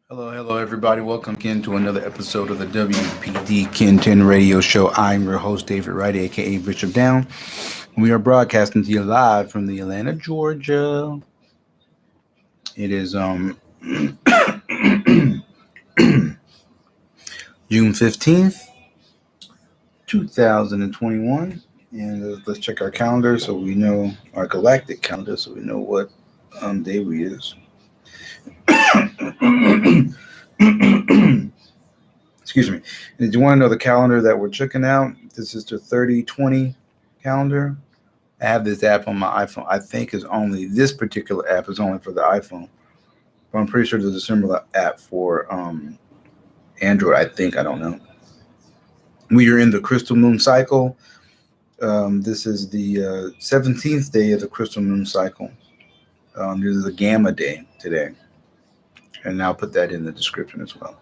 Hello, everybody. Welcome again to another episode of the WPDKIN10 radio show. I'm your host, David Wright, aka Bishop Down. We are broadcasting to you live from the Atlanta, Georgia. It is June 15th, 2021. And let's check our calendar so we know our galactic calendar so we know what day we is. Excuse me. And do you want to know the calendar that we're checking out? This is the 3020 calendar. I have this app on my iPhone. I think is only this particular app is only for the iPhone, but I'm pretty sure there's a similar app for Android. I don't know. We are in the crystal moon cycle. This is the 17th day of the crystal moon cycle. This is a gamma day today, and I'll put that in the description as well.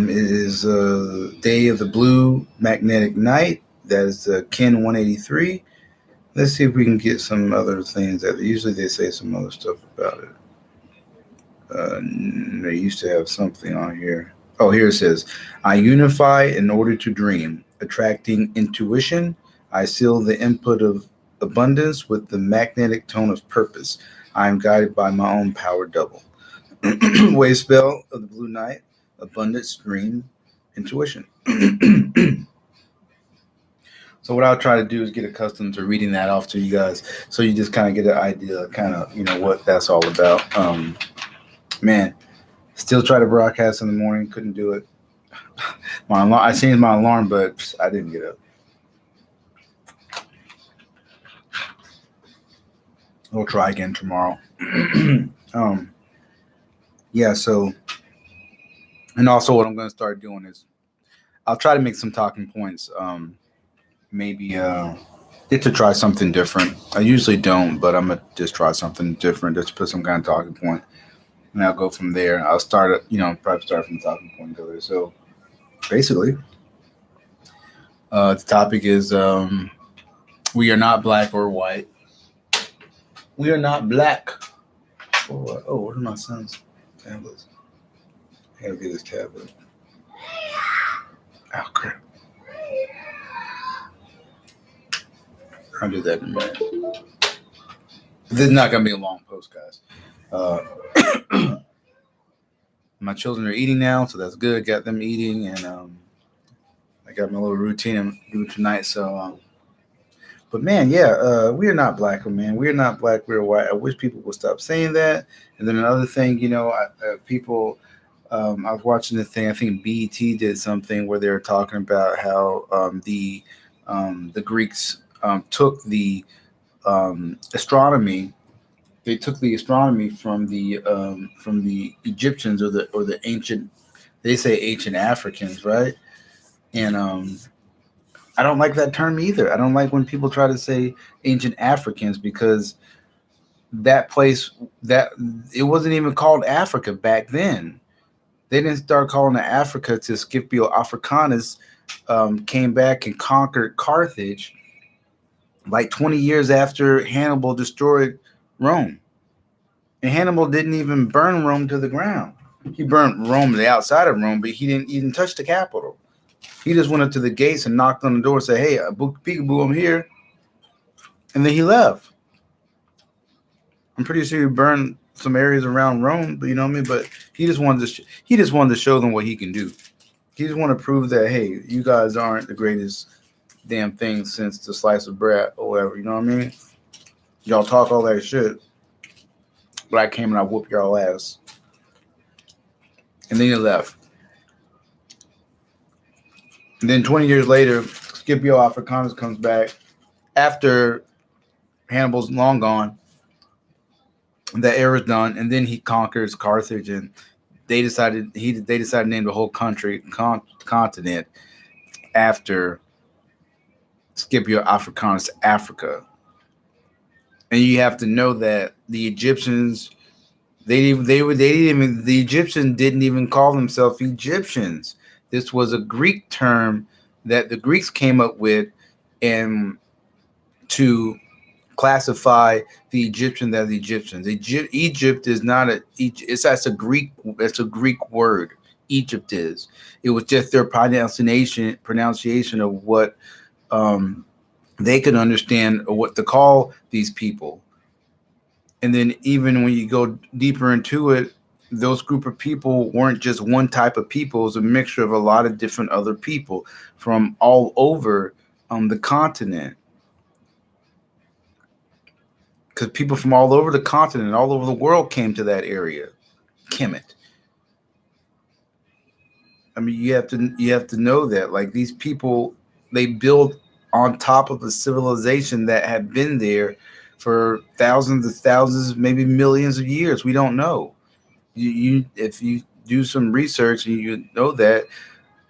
It is a day of the blue magnetic night. That is the KIN 183. Let's see if we can get some other things that usually they say some other stuff about it. They used to have something on here. Oh, here it says, I unify in order to dream, attracting intuition. I seal the input of abundance with the magnetic tone of purpose. I am guided by my own power double. Wave spell of the blue night, abundance, dream, intuition. So what I'll try to do is get accustomed to reading that off to you guys, so you just kind of get an idea, kind of what that's all about. Man, still try to broadcast in the morning, couldn't do it. I changed my alarm, but I didn't get up. We'll try again tomorrow. Yeah. So, and also what I'm going to start doing is I'll try to make some talking points. Maybe get to try something different. I usually don't, but I'm gonna just try something different, just put some kind of talking point, and I'll go from there. I'll start, probably start from the talking point go there. So basically, the topic is we are not black or white. We are not black. Oh, what are my son's tablets? I gotta get this tablet. Oh crap. I'll do that in a minute. This is not going to be a long post, guys. My children are eating now, so that's good. Got them eating, and I got my little routine I'm doing tonight. So, but man, yeah, we are not black, man. We are not black. We're white. I wish people would stop saying that. And then another thing, people. I was watching the thing. I think BET did something where they were talking about how the Greeks took the astronomy. They took the astronomy from the Egyptians or the ancient. They say ancient Africans, right? And I don't like that term either. I don't like when people try to say ancient Africans, because that place, that it wasn't even called Africa back then. They didn't start calling it Africa till Scipio Africanus came back and conquered Carthage, like 20 years after Hannibal destroyed Rome. And Hannibal didn't even burn Rome to the ground. He burned Rome, the outside of Rome, but he didn't even touch the capital. He just went up to the gates and knocked on the door and said, hey, peekaboo, I'm here. And then he left. I'm pretty sure he burned some areas around Rome, but you know what I mean? But he just wanted to show them what he can do. He just wanted to prove that, hey, you guys aren't the greatest damn thing since the slice of bread or whatever, you know what I mean? Y'all talk all that shit, but I came and I whooped y'all ass. And then he left. And then 20 years later, Scipio Africanus comes back after Hannibal's long gone. That era's done, and then he conquers Carthage, and they decided to name the whole continent after Scipio Africanus, Africa. And you have to know that the Egyptians, the Egyptians didn't even call themselves Egyptians. This was a Greek term that the Greeks came up with, and to classify the Egyptians as Egyptians. Egypt is not it's that's a Greek. It's a Greek word. Egypt is. It was just their pronunciation of what um, they could understand or what to call these people. And then even when you go deeper into it, those group of people weren't just one type of people. It was a mixture of a lot of different other people from all over the continent. Because people from all over the continent, all over the world came to that area. Kemet. I mean, you have to know that like these people, they build on top of a civilization that had been there for thousands, maybe millions of years. We don't know. You if you do some research, you know that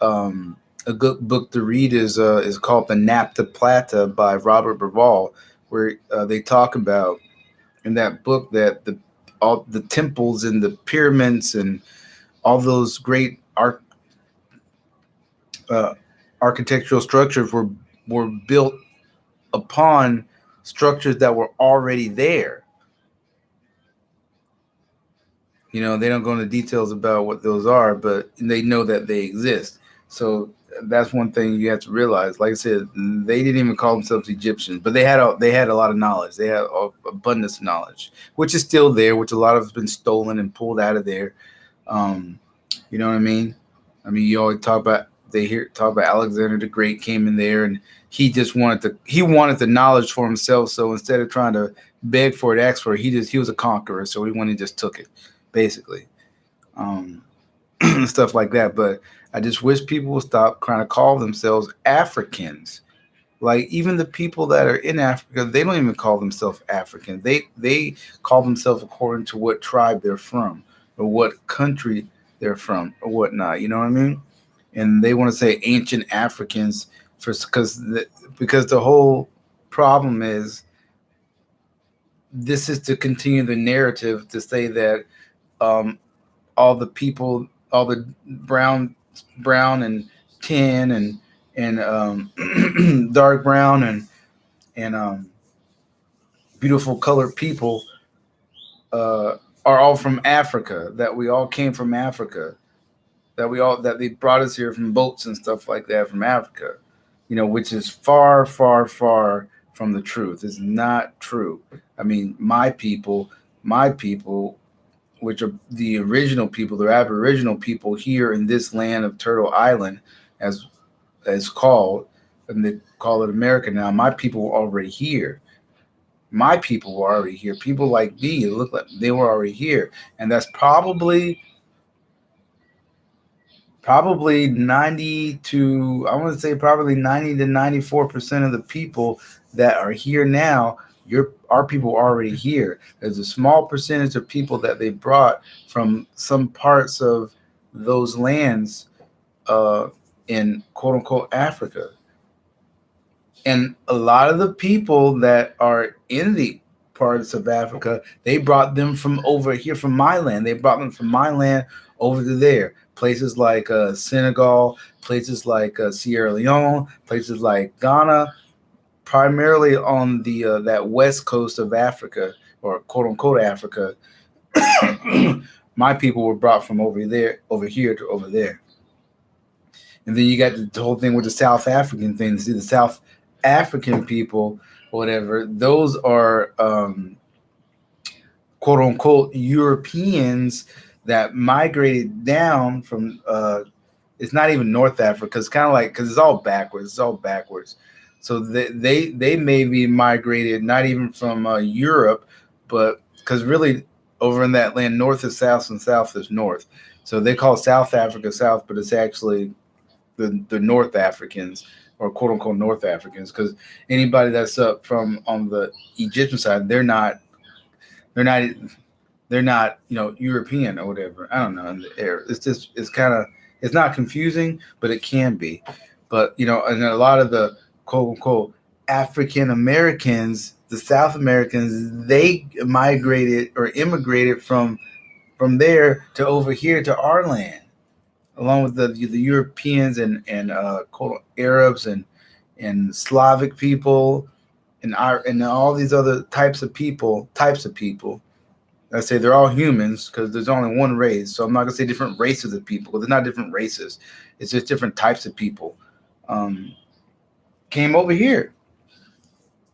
a good book to read is called The Napta Plata by Robert Berval, where they talk about in that book that all the temples and the pyramids and all those great uh, architectural structures were built upon structures that were already there. They don't go into details about what those are, but they know that they exist. So that's one thing you have to realize. Like I said, they didn't even call themselves Egyptians, but they had a lot of knowledge. They had abundance of knowledge, which is still there, which a lot of has been stolen and pulled out of there. Um, you know what I mean? I mean, you always talk about Alexander the Great came in there and he wanted the knowledge for himself. So instead of trying to beg for it, ask for it, he was a conqueror. So he just took it, basically, um, stuff like that. But I just wish people would stop trying to call themselves Africans. Like even the people that are in Africa, they don't even call themselves African. They call themselves according to what tribe they're from or what country they're from or whatnot. You know what I mean? And they want to say ancient Africans for because the whole problem is this is to continue the narrative to say that um, all the people, all the brown and tan and dark brown and beautiful colored people uh, are all from Africa. That we all came from Africa. That they brought us here from boats and stuff like that from Africa. Which is far, far, far from the truth. It's not true. I mean, my people, which are the original people, the Aboriginal people here in this land of Turtle Island, as called, and they call it America now. My people were already here. My people were already here. People like me, it looked like they were already here, and that's probably 90 to I want to say probably 90 to 94% of the people that are here now. Our people are already here. There's a small percentage of people that they brought from some parts of those lands in quote unquote Africa. And a lot of the people that are in the parts of Africa, they brought them from over here, from my land. They brought them from my land over to there. Places like Senegal, places like Sierra Leone, places like Ghana, primarily on the that west coast of Africa, or quote unquote Africa. My people were brought from over here to over there. And then you got the whole thing with the South African thing. See, the South African people, whatever, those are quote unquote Europeans that migrated down from. It's not even North Africa. It's kind of like because it's all backwards. It's all backwards. So they maybe migrated not even from Europe, but because really over in that land, north is south and south is north. So they call South Africa south, but it's actually the North Africans or quote unquote North Africans, because anybody that's up from on the Egyptian side, they're not European or whatever. I don't know. In the air, it's not confusing, but it can be. But and a lot of the quote unquote African Americans, the South Americans, they migrated or immigrated from there to over here to our land, along with the Europeans and quote Arabs and Slavic people and all these other types of people. I say they're all humans because there's only one race. So I'm not gonna say different races of people because they're not different races. It's just different types of people. Um, Came over here,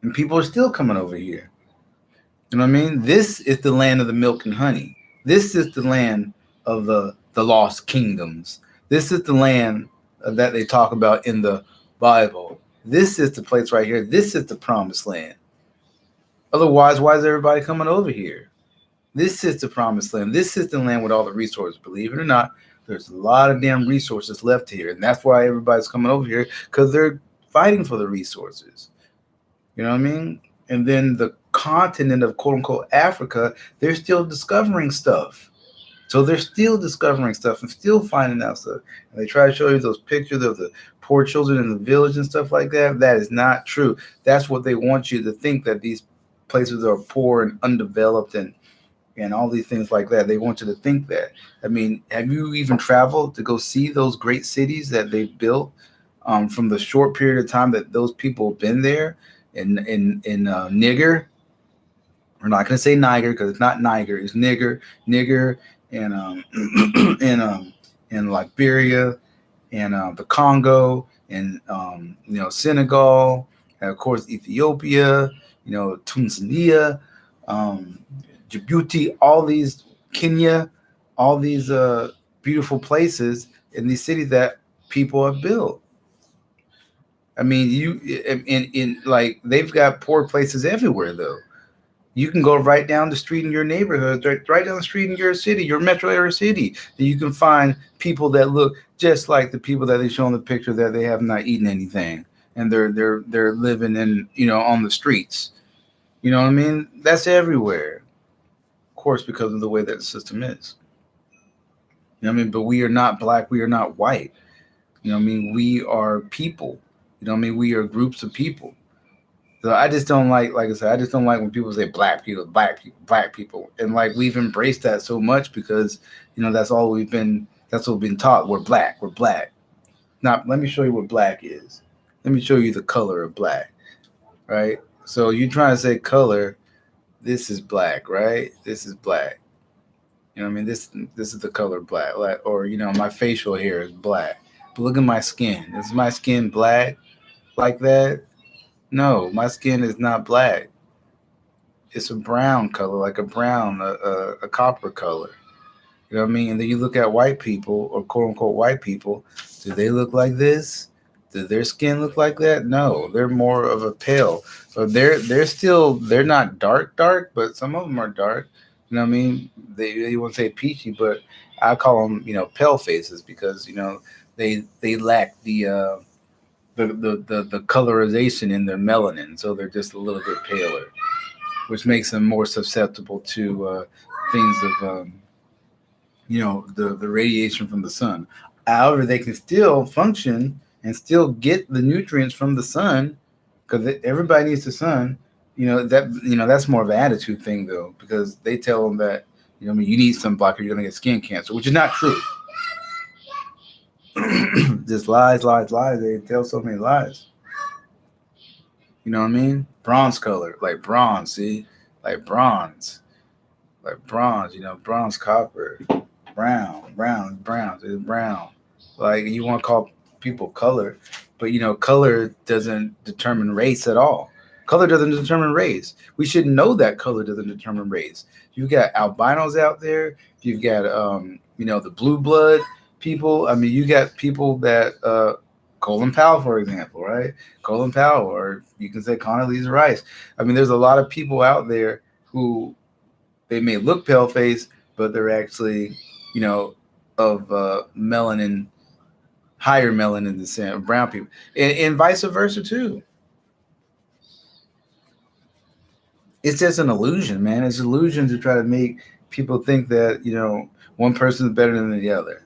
and people are still coming over here. You know what I mean? This is the land of the milk and honey. This is the land of the lost kingdoms. This is the land that they talk about in the Bible. This is the place right here. This is the promised land. Otherwise, why is everybody coming over here? This is the promised land. This is the land with all the resources. Believe it or not, there's a lot of damn resources left here. And that's why everybody's coming over here because they're fighting for the resources. You know what I mean? And then the continent of quote unquote Africa, they're still discovering stuff. So they're still discovering stuff and still finding out stuff. And they try to show you those pictures of the poor children in the village and stuff like that. That is not true. That's what they want you to think, that these places are poor and undeveloped and all these things like that. They want you to think that. I mean, have you even traveled to go see those great cities that they built from the short period of time that those people have been there? In Niger, we're not going to say Niger because it's not Niger, it's Niger, and in Liberia, and the Congo, and Senegal, and of course Ethiopia, Tunisia, um, Djibouti, all these Kenya, all these beautiful places in these cities that people have built. I mean, in like they've got poor places everywhere though. You can go right down the street in your neighborhood, right down the street in your city, your metro area city, and you can find people that look just like the people that they show in the picture that they have not eaten anything, and they're living in on the streets. You know what I mean? That's everywhere, of course, because of the way that the system is. You know what I mean? But we are not black. We are not white. You know what I mean? We are people. You know what I mean? We are groups of people. So I just don't like I said, I just don't like when people say black people, black people, black people. And like we've embraced that so much because, that's all that's what we've been taught. We're black. We're black. Now, let me show you what black is. Let me show you the color of black, right? So you're trying to say color, this is black, right? This is black. You know what I mean? This is the color black. Like, or, my facial hair is black. But look at my skin. Is my skin black like that? No, my skin is not black. It's a brown color, like a brown, a copper color. You know what I mean? And then you look at white people, or quote unquote white people. Do they look like this? Does their skin look like that? No, they're more of a pale. So they're not dark, but some of them are dark. You know what I mean? They won't say peachy, but I call them pale faces because they lack the colorization in their melanin, so they're just a little bit paler, which makes them more susceptible to things of the radiation from the sun. However, they can still function and still get the nutrients from the sun because everybody needs the sun. That's more of an attitude thing though, because they tell them that you need sunblock or you're gonna get skin cancer, which is not true. Just lies. They tell so many lies. You know what I mean? Bronze color, like bronze. See, like bronze, bronze, copper, brown. It's brown. Like you want to call people color, but color doesn't determine race at all. Color doesn't determine race. We should know that color doesn't determine race. You've got albinos out there. You've got the blue blood people. I mean, you got people that Colin Powell, for example, right? Colin Powell, or you can say Condoleezza Rice. I mean, there's a lot of people out there who they may look pale face, but they're actually, of melanin, higher melanin descent of brown people, and vice versa too. It's just an illusion, man. It's an illusion to try to make people think that one person is better than the other.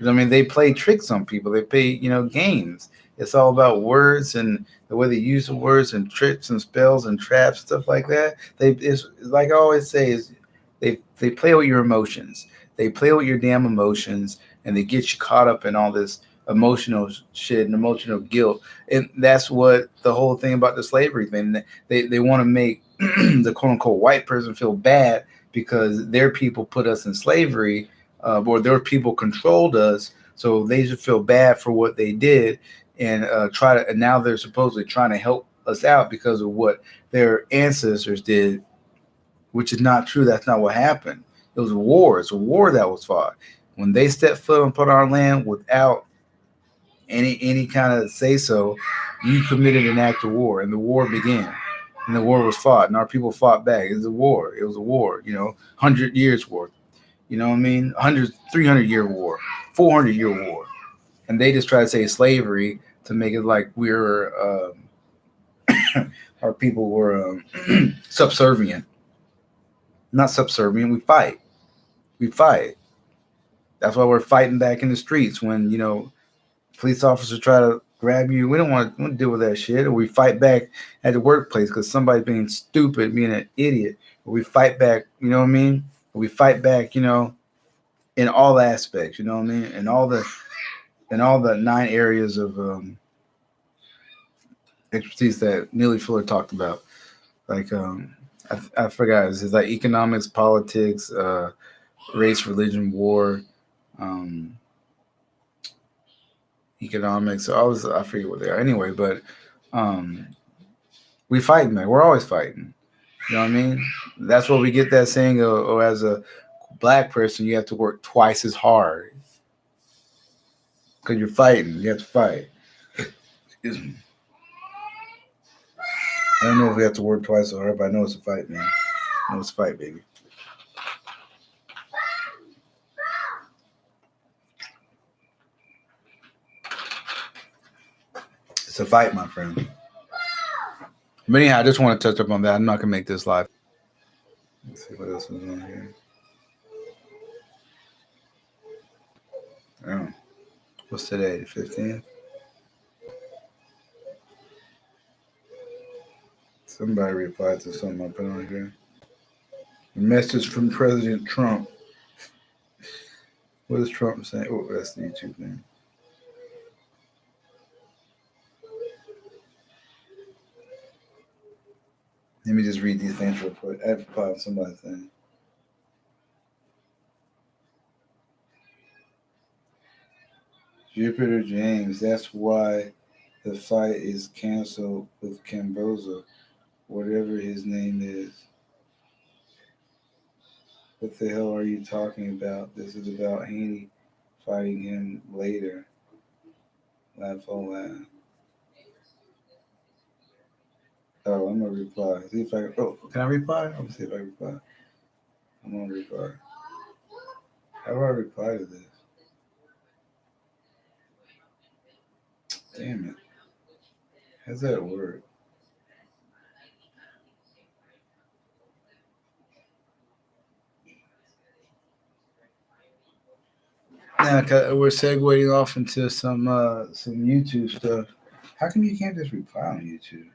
I mean, they play tricks on people. They play, games. It's all about words and the way they use the words and tricks and spells and traps, stuff like that. It's like I always say, is they play with your emotions. They play with your damn emotions, and they get you caught up in all this emotional shit and emotional guilt. And that's what the whole thing about the slavery thing. They want to make the quote unquote white person feel bad because their people put us in slavery, or their people controlled us. So they should feel bad for what they did, and and now they're supposedly trying to help us out because of what their ancestors did, which is not true. That's not what happened. It was a war. It's a war that was fought. When they stepped foot on our land without any kind of say so, you committed an act of war, and the war began, and the war was fought, and our people fought back. It was a war. It was a war. 100 years worth. You know what I mean? 100, 300-year war, 400-year war, and they just try to say slavery to make it like we're our people were subservient. Not subservient. We fight. We fight. That's why we're fighting back in the streets when police officers try to grab you. We don't want to deal with that shit. Or we fight back at the workplace because somebody's being stupid, being an idiot. Or we fight back. You know what I mean? Or we fight back. In all aspects. You know what I mean? In all the 9 areas of expertise that Neely Fuller talked about. Like I forgot. It's like economics, politics, race, religion, war. Um, Economics. I forget what they are anyway, but um, we fighting, man. We're always fighting. You know what I mean? That's where we get that saying, or as a black person, you have to work twice as hard because you're fighting. You have to fight. Excuse me. I don't know if we have to work twice as hard, but I know it's a fight, man. I know it's a fight, baby. It's a fight, my friend. But anyhow, I just want to touch up on that. I'm not gonna make this live. Let's see what else is on here. Oh, what's today? The 15th. Somebody replied to something I put on here. A message from President Trump. What is Trump saying? Oh, that's the YouTube thing. Let me just read these things real quick. I replied to somebody's thing. Jupiter James, that's why the fight is canceled with Camboza, whatever his name is. What the hell are you talking about? This is about Haney fighting him later. Laugh, oh laugh. Oh, I'm gonna reply. See if I can I reply? I'm gonna see if I reply. I'm gonna reply. How do I reply to this? Damn it. How's that work? Now we're segueing off into some YouTube stuff. How come you can't just reply on YouTube?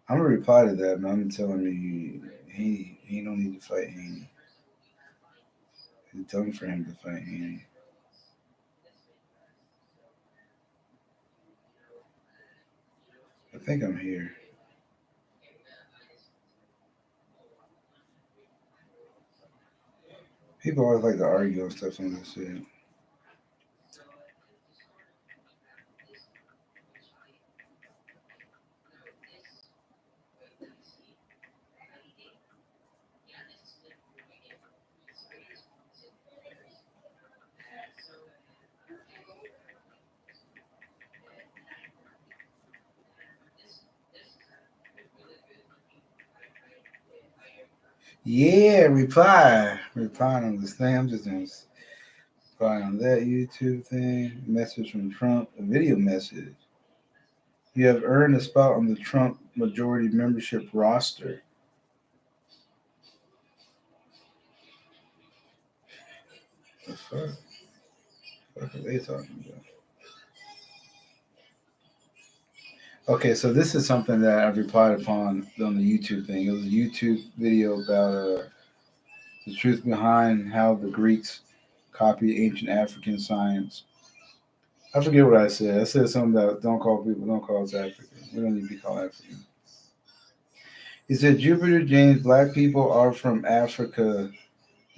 I'm gonna reply to that, man. I'm telling me he don't need to fight Haney. It's done for him to fight Haney. I think I'm here. People always like to argue and stuff on this shit. Yeah, reply. Replying on this thing. I'm just gonna reply on that YouTube thing. Message from Trump. A video message. You have earned a spot on the Trump majority membership roster. The fuck? What are they talking about? Okay, so this is something that I've replied upon on the YouTube thing. It was a YouTube video about the truth behind how the Greeks copied ancient African science. I forget what I said. I said something about don't call us African. We don't need to be called African. He said Jupiter James, black people are from Africa.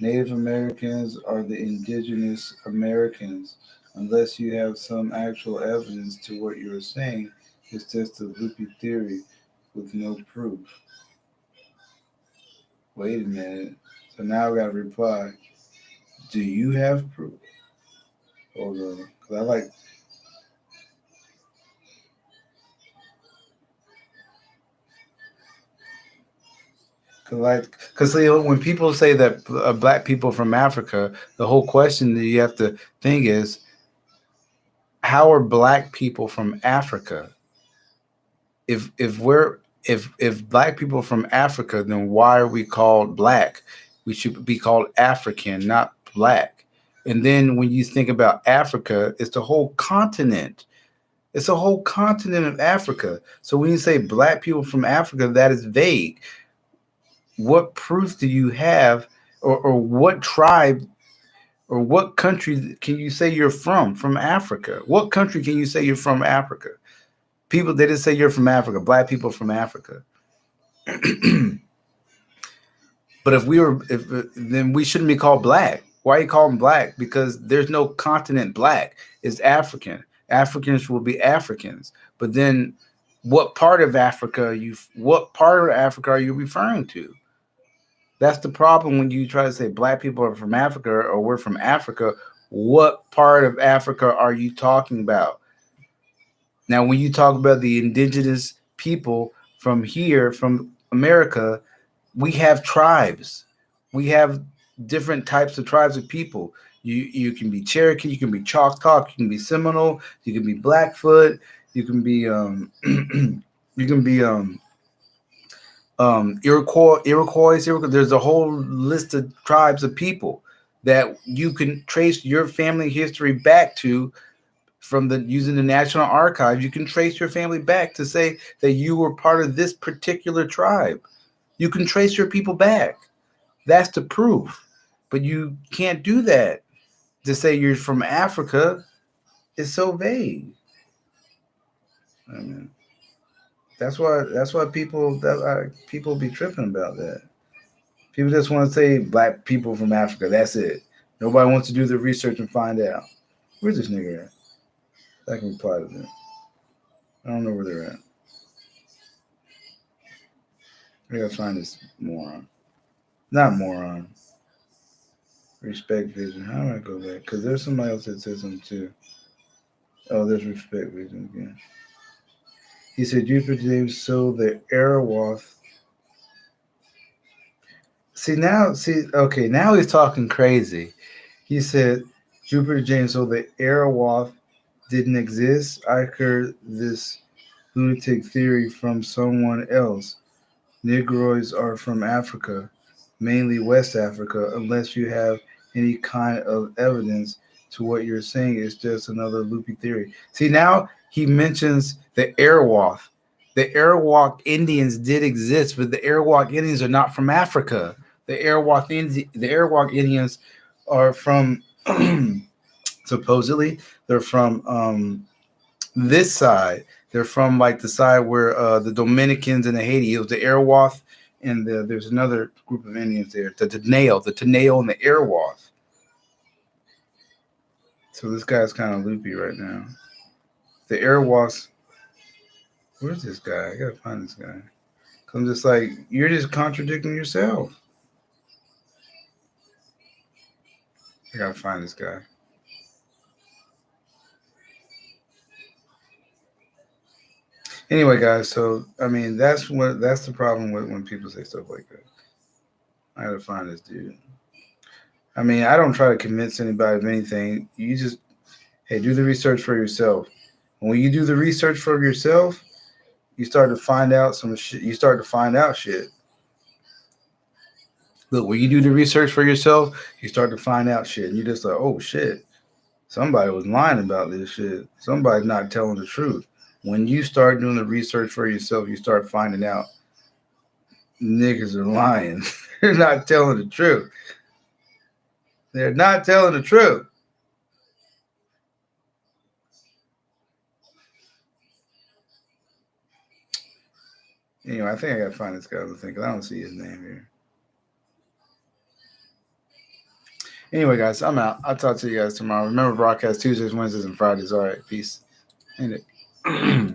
Native Americans are the indigenous Americans. Unless you have some actual evidence to what you're saying, it's just a loopy theory with no proof. Wait a minute. So now I got to reply. Do you have proof? Hold on. Because I like. Because when people say that black people from Africa, the whole question that you have to think is, how are black people from Africa? If black people from Africa, then why are we called black? We should be called African, not black. And then when you think about Africa, it's the whole continent. It's a whole continent of Africa. So when you say black people from Africa, that is vague. What proof do you have, or what tribe or what country can you say you're from Africa? What country can you say you're from Africa? People, they didn't say you're from Africa, black people from Africa. But if then we shouldn't be called black. Why are you calling black? Because there's no continent black. It's African. Africans will be Africans. But then what part of Africa are you referring to? That's the problem when you try to say black people are from Africa or we're from Africa. What part of Africa are you talking about? Now, when you talk about the indigenous people from here, from America, we have tribes. We have different types of tribes of people. You can be Cherokee, you can be Choctaw, you can be Seminole, you can be Blackfoot, you can be you can be Iroquois. There's a whole list of tribes of people that you can trace your family history back to from using the National Archives. You can trace your family back to say that you were part of this particular tribe. You can trace your people back. That's the proof. But you can't do that. To say you're from Africa is so vague. I mean, that's why people be tripping about that. People just want to say black people from Africa. That's it. Nobody wants to do the research and find out. Where's this nigga at? I can reply to them. I don't know where they're at. I gotta find this moron. Not moron. Respect Vision. How do I go back? Because there's somebody else that says something too. Oh, there's Respect Vision again. He said Jupiter James sold the Arawath. Okay, now he's talking crazy. He said Jupiter James sold the Arawath didn't exist. I heard this lunatic theory from someone else. Negroids are from Africa, mainly West Africa, unless you have any kind of evidence to what you're saying. It's just another loopy theory. See, now he mentions the Arawak. The Arawak Indians did exist, but the Arawak Indians are not from Africa. The Arawak Indians are from supposedly they're from this side. They're from like the side where the Dominicans and the Haiti. It was the Arawak, and there's another group of Indians there. The Teneo, and the Arawak. So this guy's kind of loopy right now. The Arawaks. Where's this guy? I gotta find this guy. Cause I'm just like, you're just contradicting yourself. I gotta find this guy. Anyway, guys, so I mean that's the problem with when people say stuff like that. I gotta find this dude. I mean, I don't try to convince anybody of anything. You just, hey, do the research for yourself. When you do the research for yourself, you start to find out some shit. You start to find out shit. Look, when you do the research for yourself, you start to find out shit. And you're just like, oh shit, somebody was lying about this shit. Somebody's not telling the truth. When you start doing the research for yourself, you start finding out niggas are lying. They're not telling the truth. They're not telling the truth. Anyway, I think I gotta find this guy other thing because I don't see his name here. Anyway, guys, I'm out. I'll talk to you guys tomorrow. Remember, broadcast Tuesdays, Wednesdays, and Fridays. All right, peace. Ain't it?